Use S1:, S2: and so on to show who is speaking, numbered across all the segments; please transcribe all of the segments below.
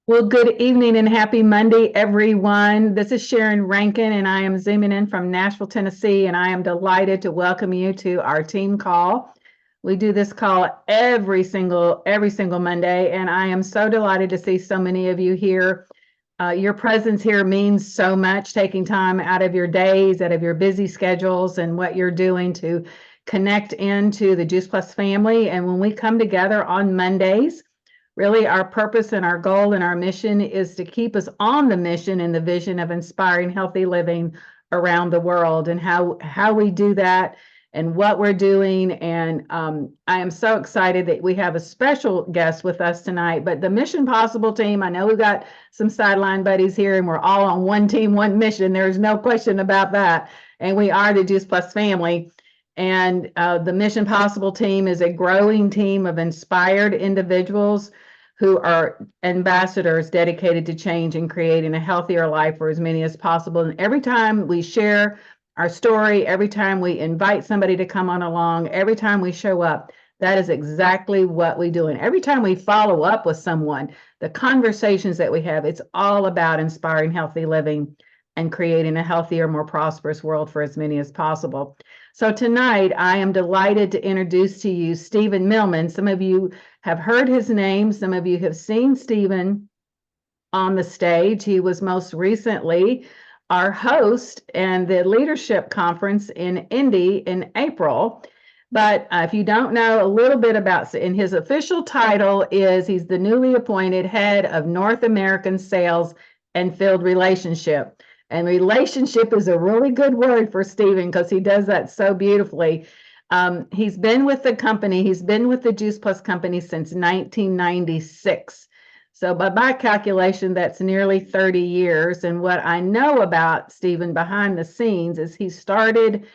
S1: Well, good evening and happy Monday, everyone. This is Sharon Rankin, and I am zooming in from Nashville, Tennessee, and I am delighted to welcome you to our team call. We do this call every single Monday, and I am so delighted to see so many of you here. Your presence here means so much, taking time out of your days, out of your busy schedules, and what you're doing to connect into the Juice Plus family. And when we come together on Mondays, really, our purpose and our goal and our mission is to keep us on the mission and the vision of inspiring healthy living around the world, and how we do that and what we're doing. And I am so excited that we have a special guest with us tonight. But the Mission Possible team, I know we've got some sideline buddies here, and we're all on one team, one mission. There's no question about that. And we are the Juice Plus family. And the Mission Possible team is a growing team of inspired individuals who are ambassadors dedicated to change and creating a healthier life for as many as possible. And every time we share our story, every time we invite somebody to come on along, every time we show up, that is exactly what we do. And every time we follow up with someone, the conversations that we have, it's all about inspiring healthy living and creating a healthier, more prosperous world for as many as possible. So tonight, I am delighted to introduce to you Stephen Millman. Some of you have heard his name. Some of you have seen Stephen on the stage. He was most recently our host in the leadership conference in Indy in April. But if you don't know a little bit about, and his official title is he's the newly appointed head of North American Sales and Field Relationship. And relationship is a really good word for Stephen because he does that so beautifully. He's been with the company, he's been with the Juice Plus company since 1996. So by my calculation, that's nearly 30 years. And what I know about Stephen behind the scenes is he started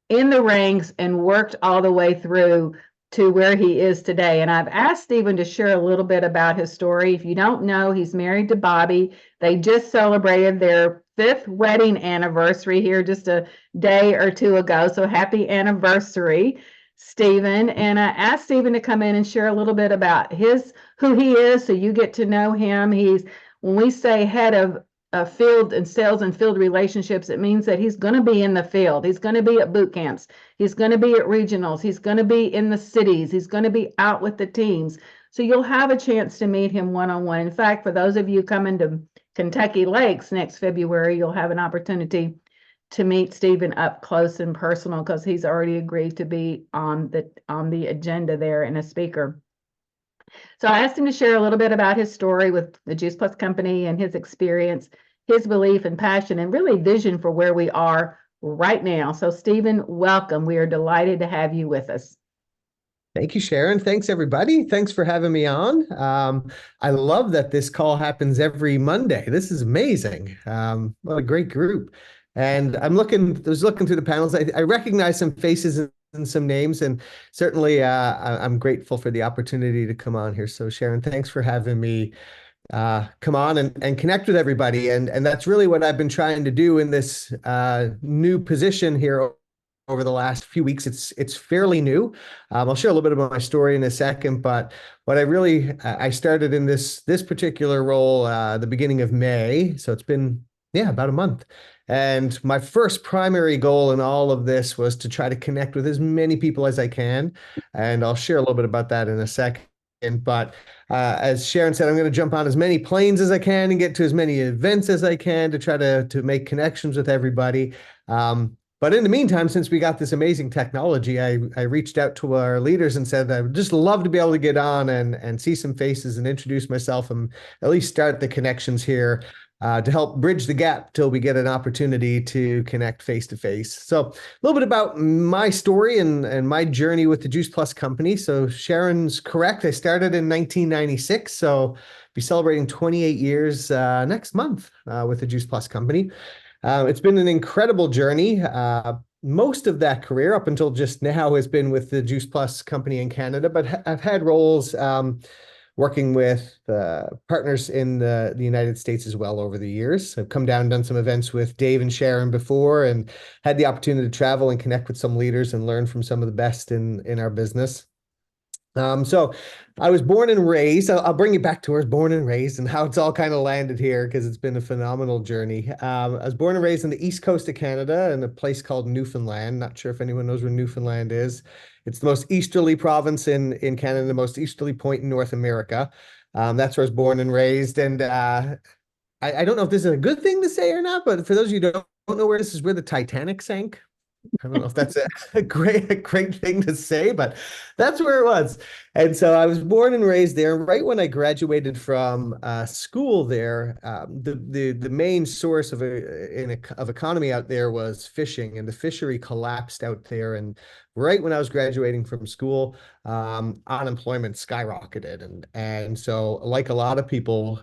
S1: in the ranks and worked all the way through to where he is today. And I've asked Stephen to share a little bit about his story. If you don't know, he's married to Bobby. They just celebrated their fifth wedding anniversary here just a day or two ago. So happy anniversary, Stephen. And I asked Stephen to come in and share a little bit about who he is, so you get to know him. When we say head of field and sales and field relationships, it means that he's going to be in the field. He's going to be at boot camps. He's going to be at regionals. He's going to be in the cities. He's going to be out with the teams. So you'll have a chance to meet him one-on-one. In fact, for those of you coming to Kentucky Lakes next February, you'll have an opportunity to meet Stephen up close and personal because he's already agreed to be on the agenda there and a speaker. So I asked him to share a little bit about his story with the Juice Plus company and his experience, his belief and passion, and really vision for where we are right now. So Stephen, welcome. We are delighted to have you with us.
S2: Thank you, Sharon. Thanks, everybody. Thanks for having me on. I love that this call happens every Monday. This is amazing. What a great group. And I was looking through the panels. I recognize some faces and some names, and certainly I'm grateful for the opportunity to come on here. So Sharon, thanks for having me come on and connect with everybody. And that's really what I've been trying to do in this new position here over the last few weeks. It's fairly new. I'll share a little bit about my story in a second, but what I started in this particular role the beginning of May. So it's been, about a month. And my first primary goal in all of this was to try to connect with as many people as I can. And I'll share a little bit about that in a second. But as Sharon said, I'm going to jump on as many planes as I can and get to as many events as I can to try to make connections with everybody. But in the meantime, since we got this amazing technology, I reached out to our leaders and said, I would just love to be able to get on and see some faces and introduce myself and at least start the connections here to help bridge the gap till we get an opportunity to connect face to face. So a little bit about my story and my journey with the Juice Plus company. So Sharon's correct. I started in 1996. So be celebrating 28 years next month with the Juice Plus company. It's been an incredible journey. Most of that career up until just now has been with the Juice Plus company in Canada, but I've had roles working with partners in the United States as well over the years. I've come down and done some events with Dave and Sharon before and had the opportunity to travel and connect with some leaders and learn from some of the best in our business. So I was born and raised. I'll bring you back to where I was born and raised and how it's all kind of landed here because it's been a phenomenal journey. I was born and raised on the east coast of Canada in a place called Newfoundland. Not sure if anyone knows where Newfoundland is. It's the most easterly province in Canada, the most easterly point in North America. That's where I was born and raised. And I don't know if this is a good thing to say or not, but for those of you who don't know where this is, where the Titanic sank. I don't know if that's a great thing to say, but that's where it was. And so I was born and raised there. And right when I graduated from school there, the main source of economy out there was fishing, and the fishery collapsed out there. And right when I was graduating from school, unemployment skyrocketed, and so like a lot of people,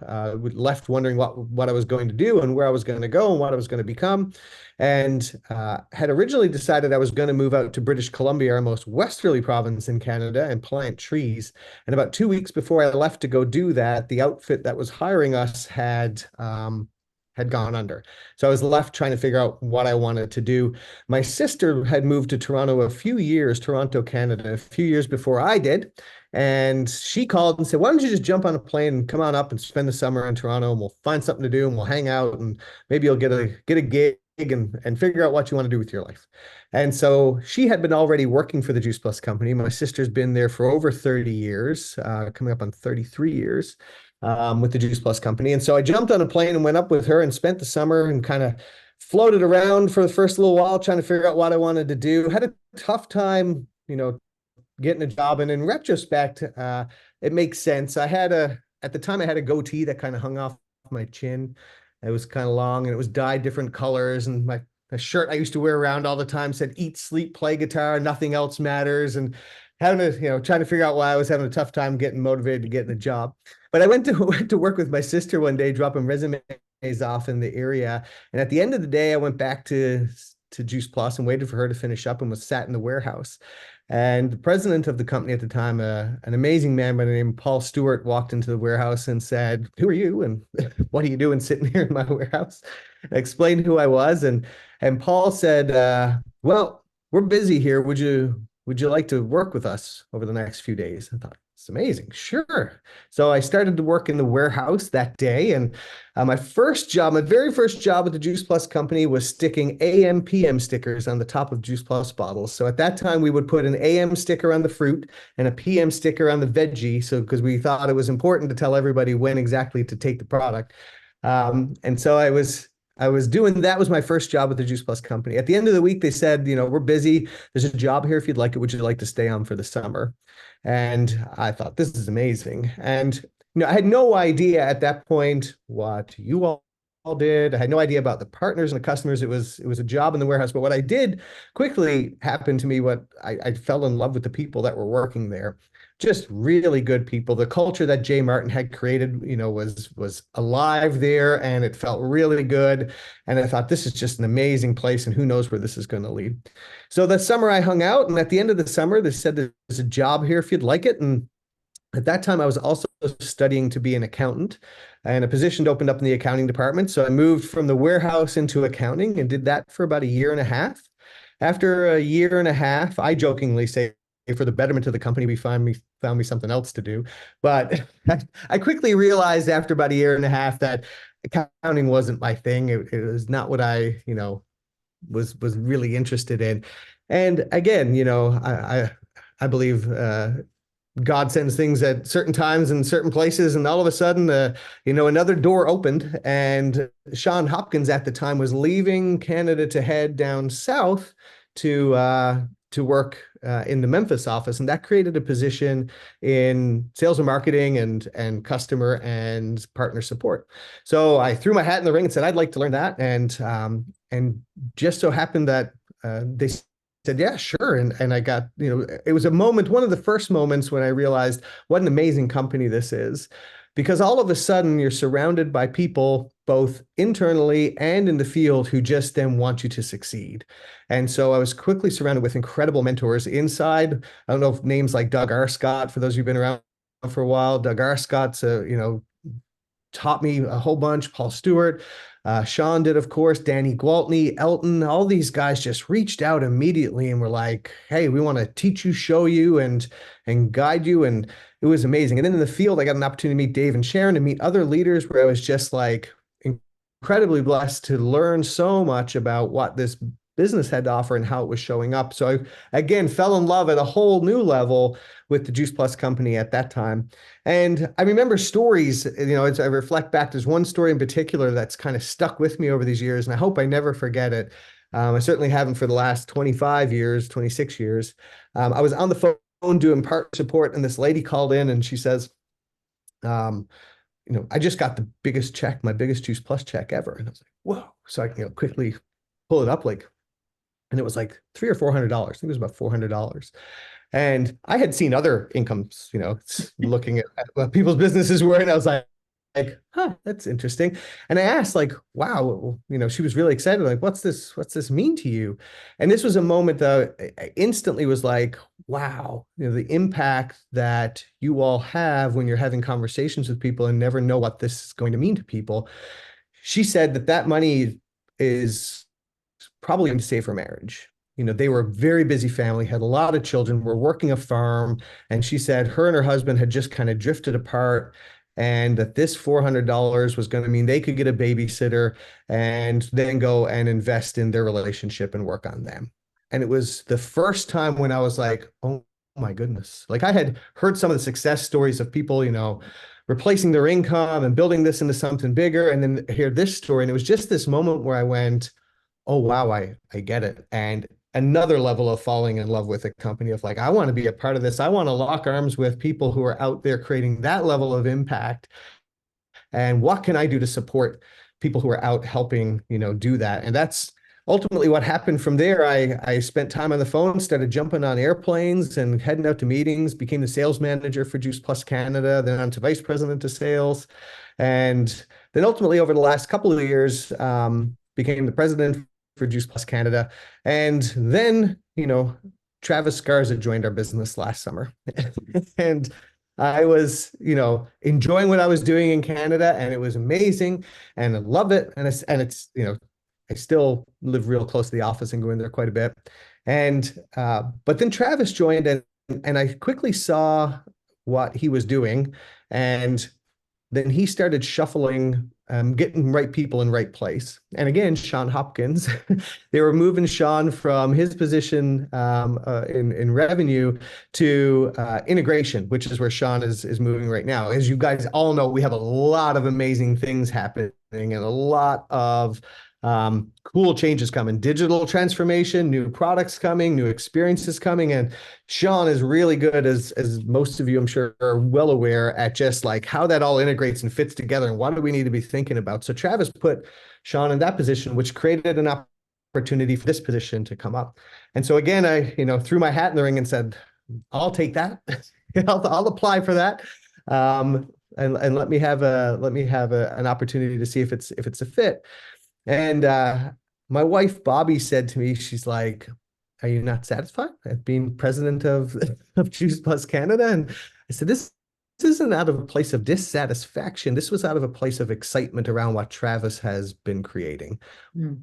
S2: left wondering what I was going to do and where I was going to go and what I was going to become, and had originally decided I was going to move out to British Columbia, our most westerly province in Canada, and plant trees. And about 2 weeks before I left to go do that, the outfit that was hiring us had gone under. So I was left trying to figure out what I wanted to do. My sister had moved to Toronto, Canada, a few years before I did. And she called and said, "Why don't you just jump on a plane and come on up and spend the summer in Toronto, and we'll find something to do and we'll hang out and maybe you'll get a gig and figure out what you want to do with your life." And so she had been already working for the Juice Plus company. My sister's been there for over 30 years, coming up on 33 years, with the Juice Plus company. And so I jumped on a plane and went up with her and spent the summer and kind of floated around for the first little while, trying to figure out what I wanted to do. Had a tough time, getting a job. And in retrospect, it makes sense. At the time, I had a goatee that kind of hung off my chin. It was kind of long and it was dyed different colors. And the shirt I used to wear around all the time said "Eat, sleep, play guitar, nothing else matters." And trying to figure out why I was having a tough time getting motivated to get in a job. But I went to work with my sister one day, dropping resumes off in the area. And at the end of the day, I went back to Juice Plus and waited for her to finish up and was sat in the warehouse. And the president of the company at the time, an amazing man by the name of Paul Stewart, walked into the warehouse and said, "Who are you? And what are you doing sitting here in my warehouse?" I explained who I was. And Paul said, "Well, we're busy here. Would you like to work with us over the next few days?" I thought, "It's amazing. Sure." So I started to work in the warehouse that day. And my very first job with the Juice Plus company was sticking AM PM stickers on the top of Juice Plus bottles. So at that time, we would put an AM sticker on the fruit and a PM sticker on the veggie. So because we thought it was important to tell everybody when exactly to take the product. And so I was doing that. Was my first job with the Juice Plus company. At the end of the week, they said, "We're busy. There's a job here if you'd like it. Would you like to stay on for the summer?" And I thought, this is amazing. And I had no idea at that point what you all did. I had no idea about the partners and the customers. It was a job in the warehouse. But what I did quickly happened to me, what I fell in love with the people that were working there. Just really good people. The culture that Jay Martin had created, was alive there, and it felt really good. And I thought, this is just an amazing place, and who knows where this is going to lead. So that summer I hung out, and at the end of the summer, they said there's a job here if you'd like it. And at that time, I was also studying to be an accountant, and a position opened up in the accounting department. So I moved from the warehouse into accounting and did that for about a year and a half. After a year and a half, I jokingly say, for the betterment of the company, we found me something else to do. But I quickly realized after about a year and a half that accounting wasn't my thing. It was not what I, was really interested in. And again, I believe God sends things at certain times in certain places, and all of a sudden, another door opened, and Sean Hopkins at the time was leaving Canada to head down south to work in the Memphis office, and that created a position in sales and marketing and customer and partner support. So I threw my hat in the ring and said, "I'd like to learn that," and just so happened that they said, "Yeah, sure." And I got, it was one of the first moments when I realized what an amazing company this is, because all of a sudden you're surrounded by people, both internally and in the field, who just then want you to succeed. And so I was quickly surrounded with incredible mentors inside. I don't know if names like Doug Arscott, for those who've been around for a while. Doug Arscott's, taught me a whole bunch. Paul Stewart, Sean did, of course, Danny Gwaltney, Elton, all these guys just reached out immediately and were like, hey, we want to teach you, show you, and guide you. And it was amazing. And then in the field, I got an opportunity to meet Dave and Sharon and meet other leaders where I was just like incredibly blessed to learn so much about what this business had to offer and how it was showing up. So I, again, fell in love at a whole new level with the Juice Plus company at that time. And I remember stories, as I reflect back, there's one story in particular that's kind of stuck with me over these years, and I hope I never forget it. I certainly haven't for the last 25 years, 26 years. I was on the phone doing part support, and this lady called in and she says, I just got the biggest check, my biggest Juice Plus check ever. And I was like, whoa. So I can quickly pull it up, and it was like $300 or $400. I think it was about $400. And I had seen other incomes, looking at what people's businesses were. And I was like, huh, that's interesting. And I asked, like, wow, she was really excited. Like, what's this mean to you? And this was a moment that I instantly was like, wow, the impact that you all have when you're having conversations with people and never know what this is going to mean to people. She said that money is probably going to save her marriage. They were a very busy family, had a lot of children, were working a farm. And she said her and her husband had just kind of drifted apart, and that this $400 was going to mean they could get a babysitter and then go and invest in their relationship and work on them. And it was the first time when I was like, oh my goodness. Like, I had heard some of the success stories of people, replacing their income and building this into something bigger. And then hear this story. And it was just this moment where I went, oh, wow, I get it. And another level of falling in love with a company of like, I want to be a part of this. I want to lock arms with people who are out there creating that level of impact. And what can I do to support people who are out helping, do that? And that's ultimately what happened from there. I spent time on the phone, started jumping on airplanes and heading out to meetings, became the sales manager for Juice Plus Canada, then on to vice president of sales. And then ultimately over the last couple of years, became the president for Juice Plus Canada. And then, Travis Garza joined our business last summer. And I was, enjoying what I was doing in Canada, and it was amazing, and I love it. And it's, I still live real close to the office and go in there quite a bit. And, but then Travis joined, and I quickly saw what he was doing. And then he started shuffling, getting right people in right place. And again, Sean Hopkins, they were moving Sean from his position in revenue to integration, which is where Sean is moving right now. As you guys all know, we have a lot of amazing things happening and a lot of cool changes coming, digital transformation, new products coming, new experiences coming. And Sean is really good, as most of you, I'm sure, are well aware, at just like how that all integrates and fits together and what do we need to be thinking about. So Travis put Sean in that position, which created an opportunity for this position to come up. And so again, I, threw my hat in the ring and said, I'll take that. I'll apply for that. And let me have an opportunity to see if it's a fit. And my wife, Bobby, said to me, she's like, are you not satisfied at being president of Juice Plus Canada? And I said, this isn't out of a place of dissatisfaction. This was out of a place of excitement around what Travis has been creating.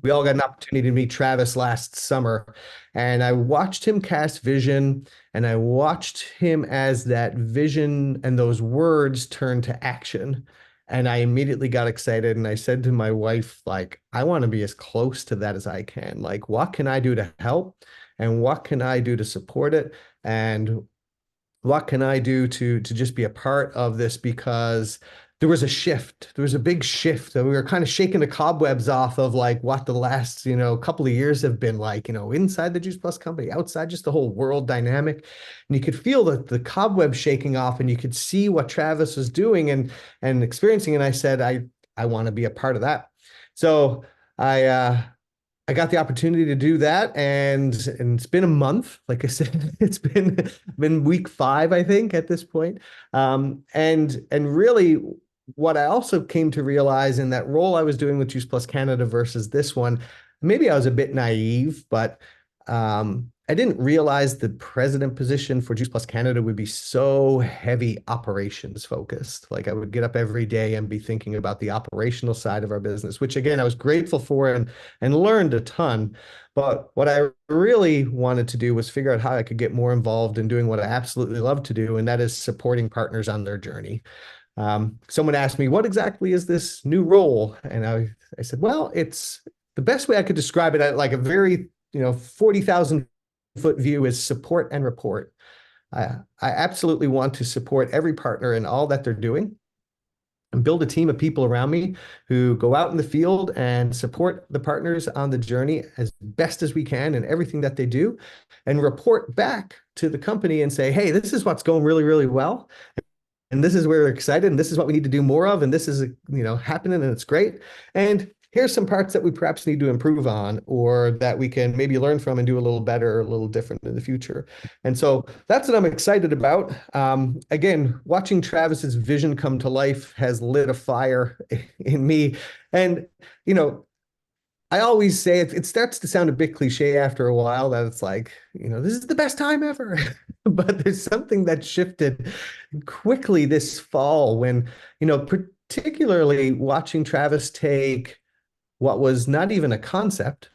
S2: We all got an opportunity to meet Travis last summer, and I watched him cast vision, and I watched him as that vision and those words turn to action. And I immediately got excited, and I said to my wife, like, I want to be as close to that as I can. Like, what can I do to help? And what can I do to support it? And what can I do to just be a part of this? Because there was a shift. There was a big shift. We were kind of shaking the cobwebs off of like what the last, couple of years have been like, inside the Juice Plus company, outside, just the whole world dynamic. And you could feel the cobweb shaking off, and you could see what Travis was doing and experiencing. And I said, I want to be a part of that. So I got the opportunity to do that, and it's been a month. Like I said, it's been week 5, I think, at this point. And really, what I also came to realize in that role I was doing with Juice Plus Canada versus this one, maybe I was a bit naive, but I didn't realize the president position for Juice Plus Canada would be so heavy operations focused. Like I would get up every day and be thinking about the operational side of our business, which again, I was grateful for and learned a ton. But what I really wanted to do was figure out how I could get more involved in doing what I absolutely love to do, and that is supporting partners on their journey. Someone asked me, what exactly is this new role? And I said, well, it's the best way I could describe it at like a very, 40,000 foot view is support and report. I absolutely want to support every partner in all that they're doing and build a team of people around me who go out in the field and support the partners on the journey as best as we can in everything that they do and report back to the company and say, hey, this is what's going really, really well. And this is where we're excited, and this is what we need to do more of, and this is, happening, and it's great. And here's some parts that we perhaps need to improve on, or that we can maybe learn from and do a little better or a little different in the future. And so that's what I'm excited about. Again, watching Travis's vision come to life has lit a fire in me. And, I always say it starts to sound a bit cliche after a while that it's like, this is the best time ever. But there's something that shifted quickly this fall when, particularly watching Travis take what was not even a concept,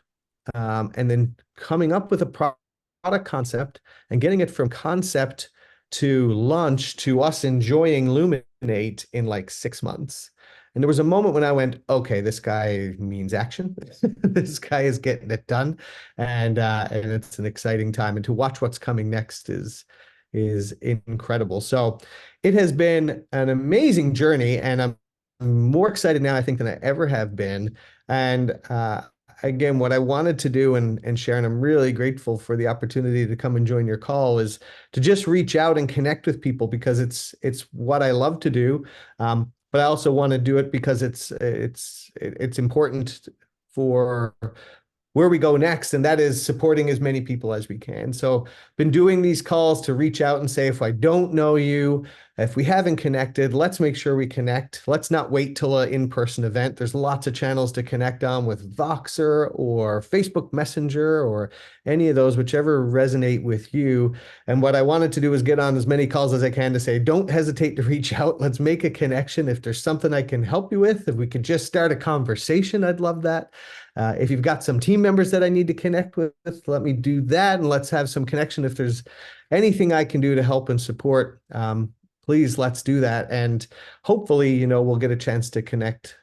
S2: and then coming up with a product concept and getting it from concept to launch to us enjoying Luminate in like 6 months. And there was a moment when I went, okay, this guy means action. This guy is getting it done. And it's an exciting time. And to watch what's coming next is incredible. So it has been an amazing journey, and I'm more excited now, I think, than I ever have been. And again, what I wanted to do, and Sharon, I'm really grateful for the opportunity to come and join your call, is to just reach out and connect with people because it's what I love to do. But I also want to do it because it's important for where we go next, and that is supporting as many people as we can. So been doing these calls to reach out and say, if I don't know you, if we haven't connected, let's make sure we connect. Let's not wait till an in-person event. There's lots of channels to connect on with Voxer or Facebook Messenger or any of those, whichever resonate with you. And what I wanted to do is get on as many calls as I can to say, don't hesitate to reach out. Let's make a connection. If there's something I can help you with, if we could just start a conversation, I'd love that. If you've got some team members that I need to connect with, let me do that, and let's have some connection. If there's anything I can do to help and support, please let's do that. And hopefully, we'll get a chance to connect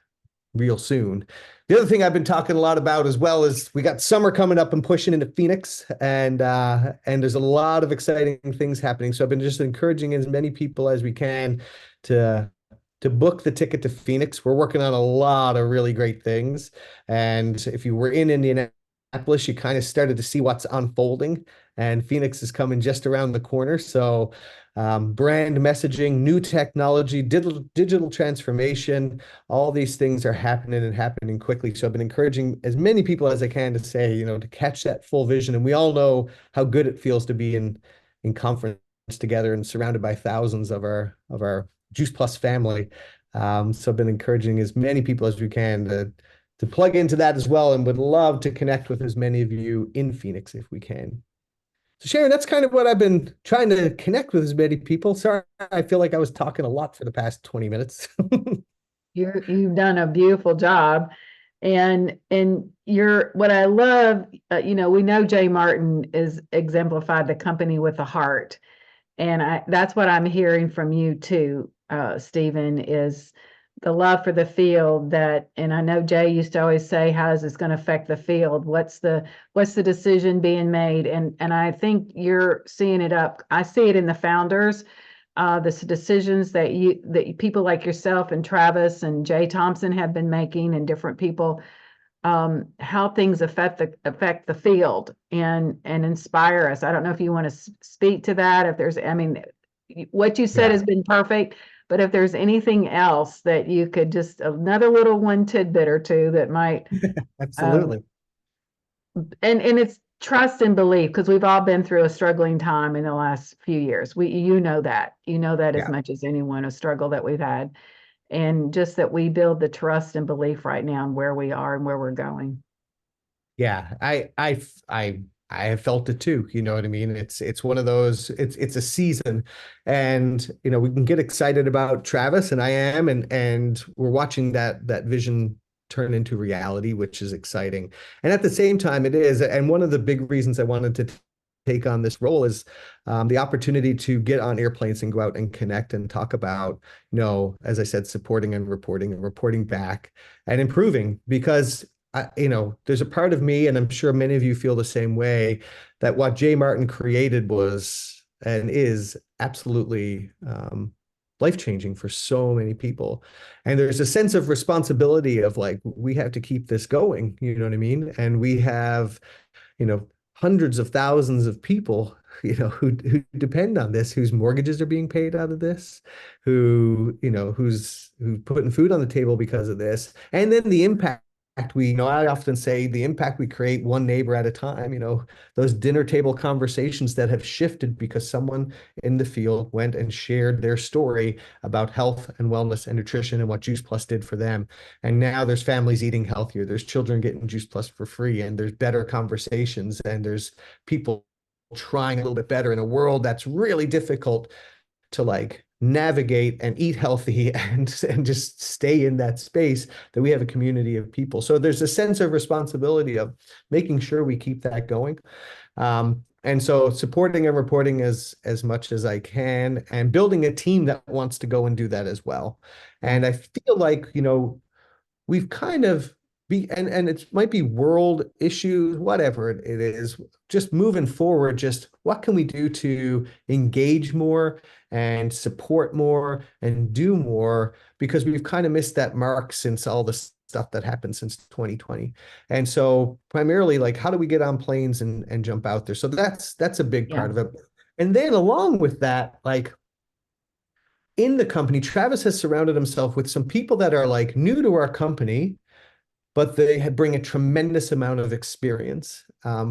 S2: real soon. The other thing I've been talking a lot about as well is we got summer coming up and pushing into Phoenix, and there's a lot of exciting things happening. So I've been just encouraging as many people as we can to book the ticket to Phoenix. We're working on a lot of really great things. And if you were in Indianapolis, you kind of started to see what's unfolding. And Phoenix is coming just around the corner. So brand messaging, new technology, digital transformation, all these things are happening and happening quickly. So I've been encouraging as many people as I can to say, to catch that full vision. And we all know how good it feels to be in conference together and surrounded by thousands of our Juice Plus family. So I've been encouraging as many people as we can to plug into that as well, and would love to connect with as many of you in Phoenix if we can. So Sharon, that's kind of what I've been trying to connect with as many people. Sorry, I feel like I was talking a lot for the past 20 minutes.
S1: You've done a beautiful job. And what I love, we know Jay Martin is exemplified the company with a heart. And that's what I'm hearing from you too, Stephen, is the love for the field and I know Jay used to always say, how is this going to affect the field? What's the decision being made? And I think you're seeing it up. I see it in the founders, the decisions that people like yourself and Travis and Jay Thompson have been making, and different people, how things affect the field and inspire us. I don't know if you want to speak to that. What you said has been perfect, but if there's anything else that you could just another little one tidbit or two that might,
S2: Absolutely.
S1: And it's trust and belief, because we've all been through a struggling time in the last few years. You know that as much as anyone, a struggle that we've had. And just that we build the trust and belief right now in where we are and where we're going.
S2: Yeah, I I have felt it too. You know what I mean? It's one of those, it's a season. And we can get excited about Travis, and I am, and we're watching that vision turn into reality, which is exciting. And at the same time, it is, and one of the big reasons I wanted to take on this role is the opportunity to get on airplanes and go out and connect and talk about, as I said, supporting and reporting back and improving, because there's a part of me, and I'm sure many of you feel the same way, that what Jay Martin created was and is absolutely life-changing for so many people. And there's a sense of responsibility of like, we have to keep this going, you know what I mean? And we have, you know, hundreds of thousands of people, who depend on this, whose mortgages are being paid out of this, who putting food on the table because of this. And then the impact I often say the impact we create one neighbor at a time, those dinner table conversations that have shifted because someone in the field went and shared their story about health and wellness and nutrition and what Juice Plus did for them. And now there's families eating healthier, there's children getting Juice Plus for free, and there's better conversations, and there's people trying a little bit better in a world that's really difficult to like navigate and eat healthy and just stay in that space, that we have a community of people. So there's a sense of responsibility of making sure we keep that going. And so supporting and reporting as much as I can, and building a team that wants to go and do that as well. And I feel like, we've kind of and it might be world issues, whatever it is, just moving forward, just what can we do to engage more and support more and do more, because we've kind of missed that mark since all the stuff that happened since 2020. And so primarily, like, how do we get on planes and jump out there? So that's a big
S1: Yeah.
S2: part of it. And then along with that, like, in the company, Travis has surrounded himself with some people that are like new to our company, but they bring a tremendous amount of experience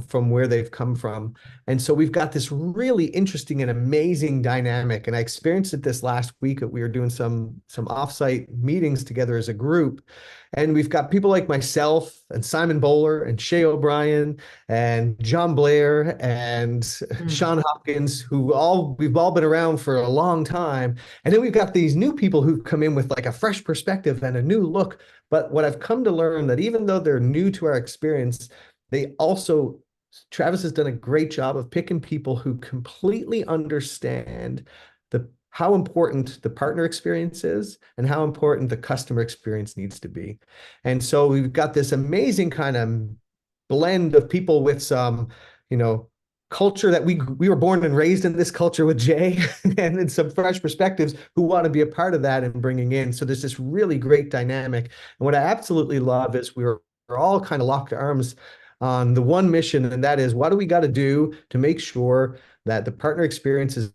S2: from where they've come from. And so we've got this really interesting and amazing dynamic. And I experienced it this last week. We were doing some offsite meetings together as a group. And we've got people like myself and Simon Bowler and Shay O'Brien and John Blair and
S1: Mm.
S2: Sean Hopkins, we've all been around for a long time. And then we've got these new people who've come in with like a fresh perspective and a new look. But what I've come to learn, that even though they're new to our experience, Travis has done a great job of picking people who completely understand how important the partner experience is and how important the customer experience needs to be. And so we've got this amazing kind of blend of people with some, culture that we were born and raised in this culture with Jay, and then some fresh perspectives who want to be a part of that and bringing in. So there's this really great dynamic. And what I absolutely love is we're all kind of locked arms on the one mission, and that is, what do we got to do to make sure that the partner experience is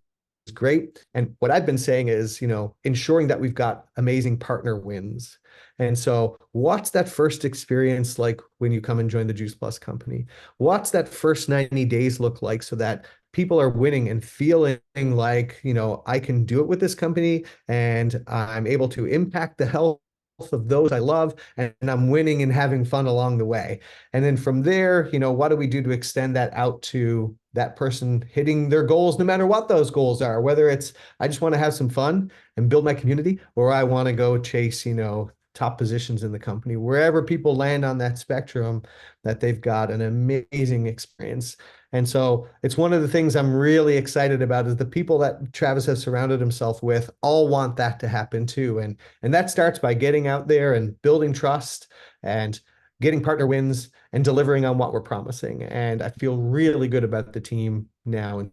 S2: great? And what I've been saying is, ensuring that we've got amazing partner wins. And so what's that first experience like when you come and join the Juice Plus company? What's that first 90 days look like, so that people are winning and feeling like, I can do it with this company, and I'm able to impact the health of those I love, and I'm winning and having fun along the way. And then from there, what do we do to extend that out to that person hitting their goals, no matter what those goals are, whether it's, I just want to have some fun and build my community, or I want to go chase, top positions in the company. Wherever people land on that spectrum, that they've got an amazing experience. And so it's one of the things I'm really excited about, is the people that Travis has surrounded himself with all want that to happen too. And that starts by getting out there and building trust and getting partner wins and delivering on what we're promising. And I feel really good about the team now in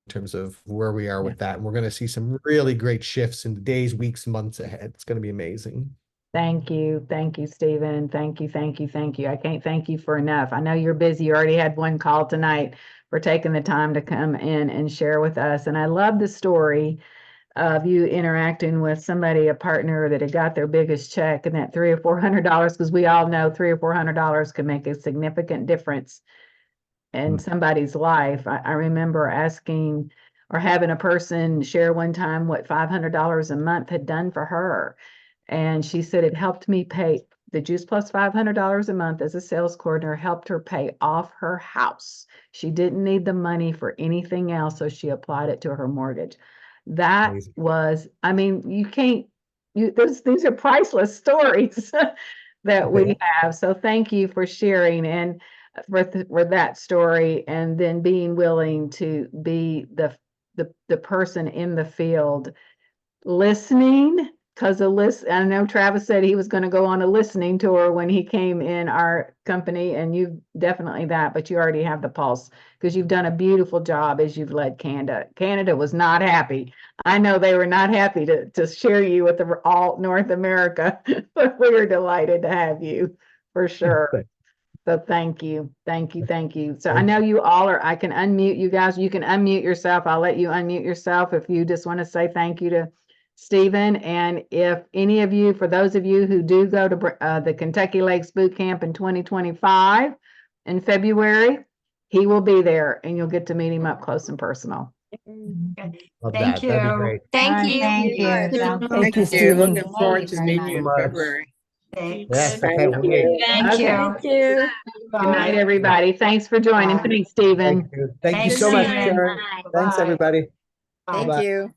S2: terms of where we are
S1: Yeah.
S2: with that. And we're going to see some really great shifts in the days, weeks, months ahead. It's going to be amazing.
S1: Thank you. Thank you, Stephen. Thank you. Thank you. Thank you. I can't thank you for enough. I know you're busy. You already had one call tonight, for taking the time to come in and share with us. And I love the story of you interacting with somebody, a partner that had got their biggest check, and that $300 or $400, because we all know $300 or $400 can make a significant difference in somebody's life. I remember asking or having a person share one time what $500 a month had done for her. And she said, it helped me the Juice Plus $500 a month as a sales coordinator helped her pay off her house. She didn't need the money for anything else, so she applied it to her mortgage. That
S2: Amazing.
S1: was, I mean, you can't, these are priceless stories that we have. So thank you for sharing and for that story, and then being willing to be the person in the field listening, because I know Travis said he was going to go on a listening tour when he came in our company, and you definitely that, but you already have the pulse because you've done a beautiful job as you've led Canada. Canada was not happy. I know they were not happy to share you with all North America, but we are delighted to have you for sure. So thank you, thank you, thank you. So I know you all are, I can unmute you guys. You can unmute yourself. I'll let you unmute yourself if you just want to say thank you to Stephen. And if any of you, for those of you who do go to the Kentucky Lakes Boot Camp in 2025 in February, he will be there and you'll get to meet him up close and personal.
S2: Love
S3: Thank
S2: that. That'd be
S3: you.
S2: great.
S3: Thank you.
S4: Thank you. Sounds
S5: Thank you,
S4: good.
S5: Stephen.
S6: Looking forward to seeing you in
S2: Much.
S6: February.
S3: Thanks.
S2: Yes, I
S1: Thank
S2: can't wait.
S3: Thank
S1: Okay.
S3: you.
S5: Thank you.
S1: Good night, everybody. Thanks for joining.
S3: Bye.
S1: Thanks, Stephen.
S2: Thank you. Thank you so much,
S3: Stephen.
S2: Sharon. Thanks,
S3: Bye.
S2: everybody.
S3: Bye.
S5: Thank
S2: Bye-bye.
S5: you.